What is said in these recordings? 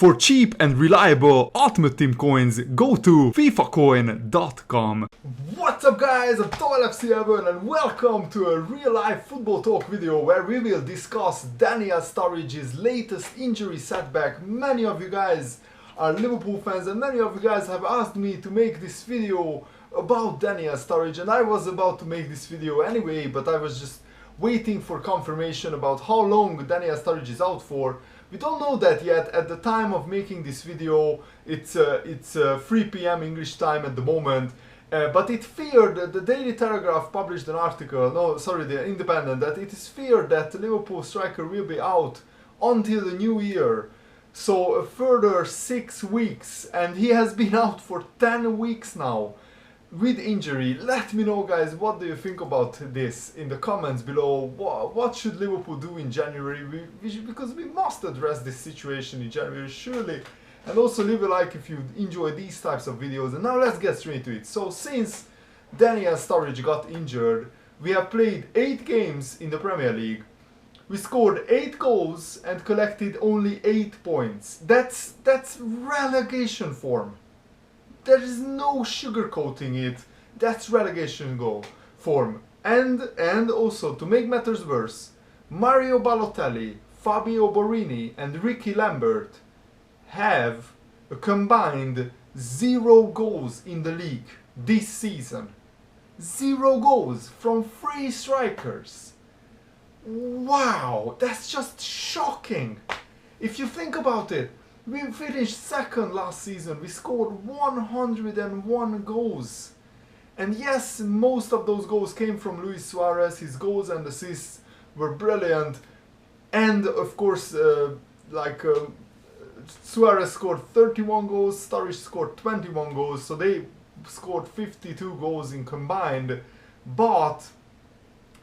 For cheap and reliable Ultimate Team coins, go to fifacoin.com. What's up guys, I'm TotalFC7 and welcome to a real life football talk video where we will discuss Daniel Sturridge's latest injury setback. Many of you guys are Liverpool fans and many of you guys have asked me to make this video about Daniel Sturridge, and I was about to make this video anyway, but I was just waiting for confirmation about how long Daniel Sturridge is out for. We don't know that yet. At the time of making this video, it's 3 p.m. English time at the moment, but it feared, the Daily Telegraph published an article, the Independent, that it is feared that the Liverpool striker will be out until the new year. So a further 6 weeks, and he has been out for 10 weeks now with injury. Let me know guys, what do you think about this in the comments below. What should Liverpool do in January? Because we must address this situation in January surely. And also leave a like if you enjoy these types of videos. And now let's get straight to it. So since Daniel Sturridge got injured, we have played 8 games in the Premier League. We scored 8 goals and collected only 8 points. That's relegation form. There is no sugarcoating it. That's relegation goal form. And also, to make matters worse, Mario Balotelli, Fabio Borini and Ricky Lambert have a combined 0 goals in the league this season. 0 goals from 3 strikers. Wow, that's just shocking. If you think about it, we finished second last season. We scored 101 goals. And yes, most of those goals came from Luis Suarez. His goals and assists were brilliant. And of course, Suarez scored 31 goals, Sturridge scored 21 goals. So they scored 52 goals in combined. But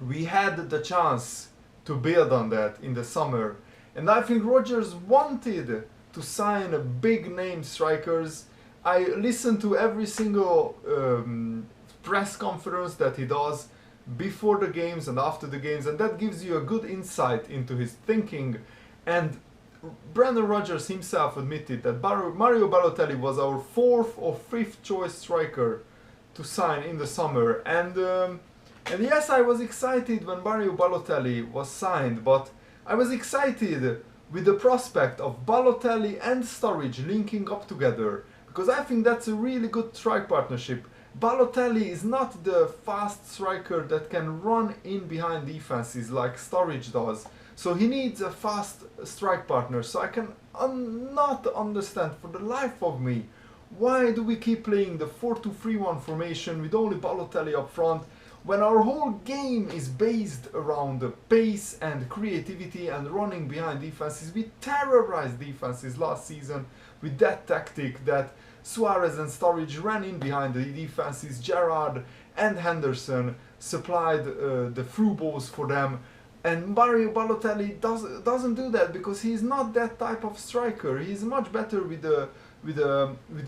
we had the chance to build on that in the summer. And I think Rodgers wanted to sign big name strikers. I listen to every single press conference that he does before the games and after the games, and that gives you a good insight into his thinking. And Brendan Rodgers himself admitted that Mario Balotelli was our 4th or 5th choice striker to sign in the summer. And yes, I was excited when Mario Balotelli was signed, but I was excited with the prospect of Balotelli and Sturridge linking up together, because I think that's a really good strike partnership. Balotelli is not the fast striker that can run in behind defenses like Sturridge does, so he needs a fast strike partner. So I can not understand for the life of me, why do we keep playing the 4-2-3-1 formation with only Balotelli up front, when our whole game is based around the pace and creativity and running behind defenses. We terrorized defenses last season with that tactic that Suarez and Sturridge ran in behind the defenses. Gerrard and Henderson supplied the through balls for them. And Mario Balotelli doesn't do that because he's not that type of striker. He's much better with the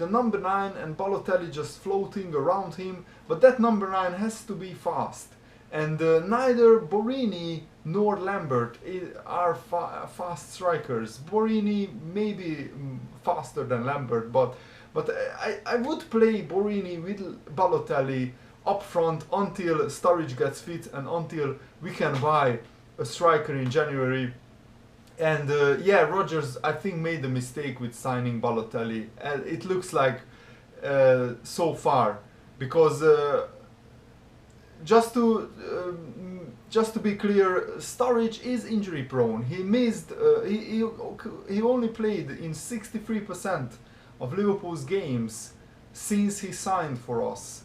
number 9 and Balotelli just floating around him, but that number 9 has to be fast, and neither Borini nor Lambert are fast strikers. Borini may be faster than Lambert, but I would play Borini with Balotelli up front until Sturridge gets fit and until we can buy a striker in January. And yeah, Rodgers, I think, made a mistake with signing Balotelli. It looks like so far, because just to be clear, Sturridge is injury prone. He missed. He only played in 63% of Liverpool's games since he signed for us,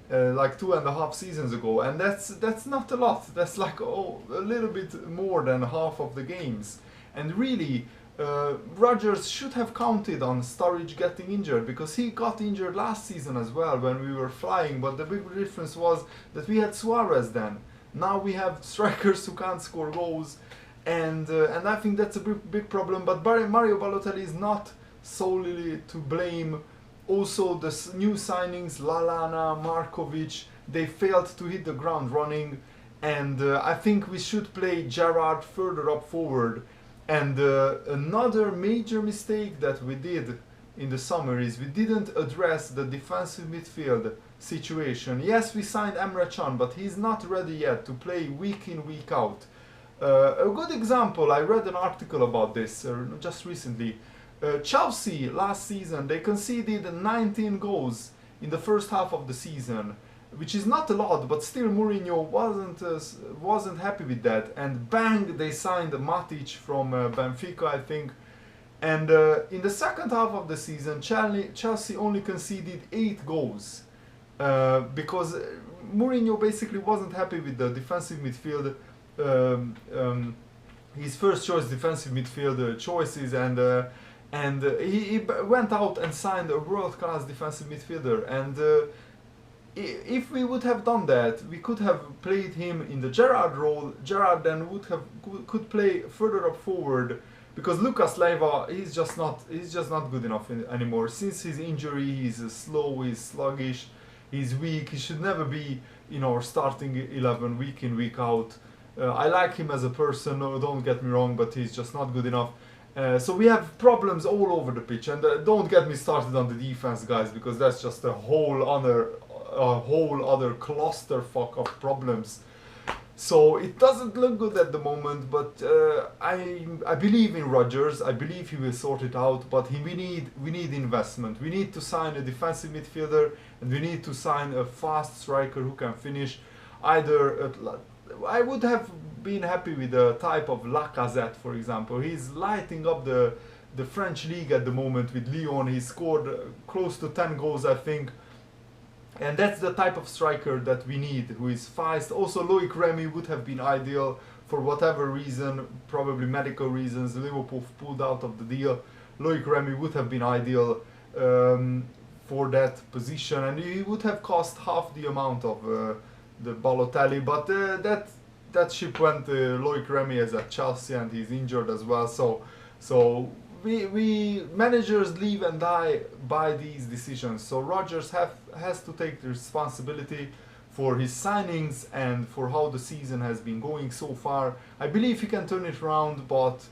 like 2.5 seasons ago, and that's not a lot. That's like a little bit more than half of the games. And really, Rodgers should have counted on Sturridge getting injured, because he got injured last season as well when we were flying, but the big difference was that we had Suarez then. Now we have strikers who can't score goals, and I think that's a big problem. But Mario Balotelli is not solely to blame. Also, the new signings, Lallana, Markovic, they failed to hit the ground running, and I think we should play Gerrard further up forward And another major mistake that we did in the summer is we didn't address the defensive midfield situation. Yes, we signed Emre Can, but he's not ready yet to play week in, week out. A good example, I read an article about this just recently. Chelsea last season, they conceded 19 goals in the first half of the season, which is not a lot, but still Mourinho wasn't happy with that. And bang, they signed Matic from Benfica, I think. And in the second half of the season, Chelsea only conceded 8 goals because Mourinho basically wasn't happy with the defensive midfield, his first choice defensive midfield choices, and he went out and signed a world-class defensive midfielder. And if we would have done that, we could have played him in the Gerrard role. Gerrard then could play further up forward, because Lucas Leiva, he's just not good enough anymore. Since his injury, he's slow, he's sluggish, he's weak. He should never be in our starting 11 week in, week out. I like him as a person, no, don't get me wrong, but he's just not good enough. So we have problems all over the pitch, and don't get me started on the defense, guys, because that's just a whole other clusterfuck of problems. So it doesn't look good at the moment, but I believe in Rodgers. I believe he will sort it out. But we need investment. We need to sign a defensive midfielder, and we need to sign a fast striker who can finish. I would have been happy with a type of Lacazette, for example. He's lighting up the French league at the moment with Lyon. He scored close to 10 goals, I think. And that's the type of striker that we need, who is fast. Also, Loic Remy would have been ideal for whatever reason, probably medical reasons. Liverpool pulled out of the deal. Loic Remy would have been ideal for that position, and he would have cost half the amount of the Balotelli. But that ship went. Loic Remy is at Chelsea, and he's injured as well. So we managers live and die by these decisions. So Rodgers has to take the responsibility for his signings and for how the season has been going so far. I believe he can turn it around, but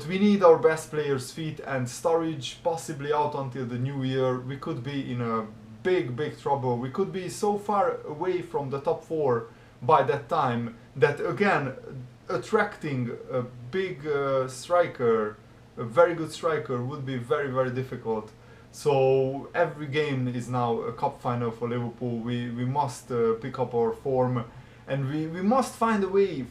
we need our best players fit, and Sturridge possibly out until the new year. We could be in a big trouble. We could be so far away from the top 4 by that time that, again, attracting a big striker, a very good striker, would be very difficult. So every game is now a cup final for Liverpool. We must pick up our form, and we must find a way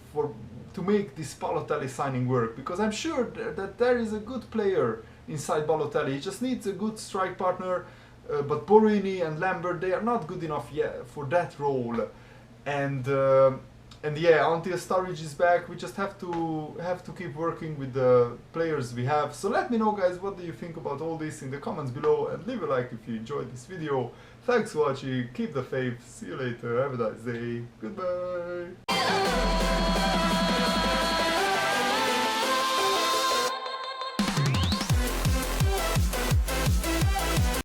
to make this Balotelli signing work, because I'm sure that there is a good player inside Balotelli. He just needs a good strike partner, but Borini and Lambert, they are not good enough yet for that role. And yeah, until Sturridge is back, we just have to keep working with the players we have. So let me know, guys, what do you think about all this in the comments below, and leave a like if you enjoyed this video. Thanks for watching, keep the faith, see you later, have a nice day, goodbye.